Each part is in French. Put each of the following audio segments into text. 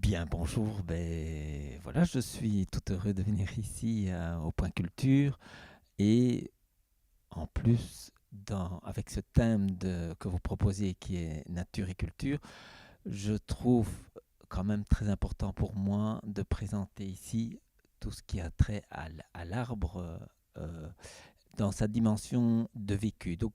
Bien, bonjour. Voilà, je suis tout heureux de venir ici au Point Culture et en plus, avec ce thème que vous proposez qui est nature et culture, je trouve quand même très important pour moi de présenter ici tout ce qui a trait à l'arbre euh, dans sa dimension de vécu. Donc,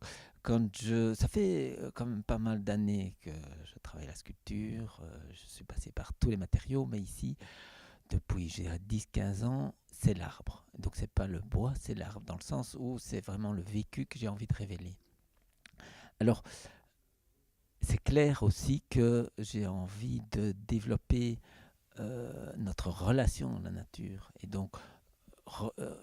ça fait quand même pas mal d'années que je travaille la sculpture, je suis passé par tous les matériaux, mais ici, depuis j'ai 10-15 ans, c'est l'arbre. Donc c'est pas le bois, c'est l'arbre, dans le sens où c'est vraiment le vécu que j'ai envie de révéler. Alors c'est clair aussi que j'ai envie de développer notre relation à la nature. Et donc re- euh,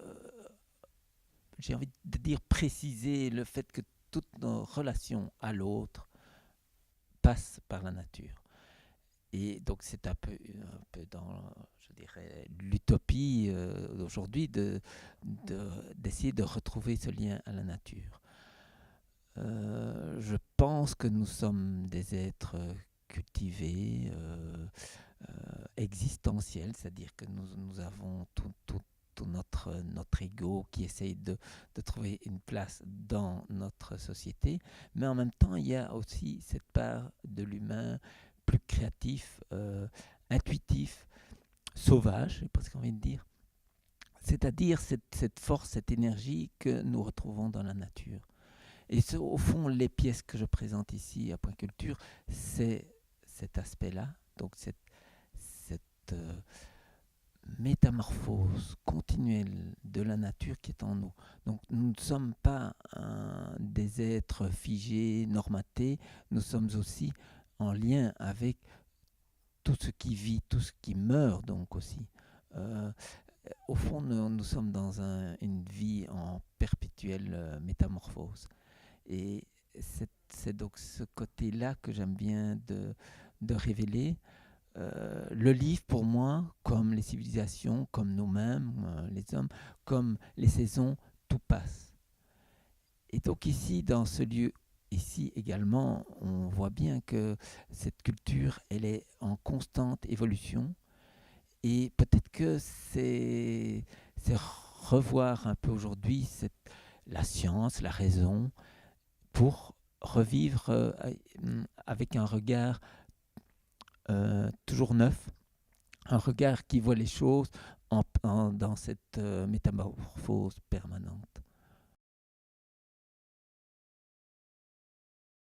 j'ai envie de dire préciser le fait que toutes nos relations à l'autre passent par la nature. Et donc c'est un peu dans, je dirais, l'utopie d'aujourd'hui d'essayer de retrouver ce lien à la nature. Je pense que nous sommes des êtres cultivés, existentiels, c'est-à-dire que nous avons tout notre ego qui essaye de trouver une place dans notre société, mais en même temps, il y a aussi cette part de l'humain plus créatif, intuitif, sauvage, j'ai presque envie de dire, c'est-à-dire cette force, cette énergie que nous retrouvons dans la nature. Et au fond, les pièces que je présente ici à Point Culture, c'est cet aspect-là, donc cette métamorphose continuelle de la nature qui est en nous. Donc nous ne sommes pas des êtres figés, normatés, nous sommes aussi en lien avec tout ce qui vit, tout ce qui meurt donc aussi. Euh, Au fond, nous sommes dans une vie en perpétuelle métamorphose. Et c'est donc ce côté-là que j'aime bien de révéler. Le livre, pour moi, comme les civilisations, comme nous-mêmes, les hommes, comme les saisons, tout passe. Et donc ici, dans ce lieu, ici également, on voit bien que cette culture, elle est en constante évolution. Et peut-être que c'est revoir un peu aujourd'hui la science, la raison, pour revivre avec un regard toujours neuf, un regard qui voit les choses dans cette métamorphose permanente.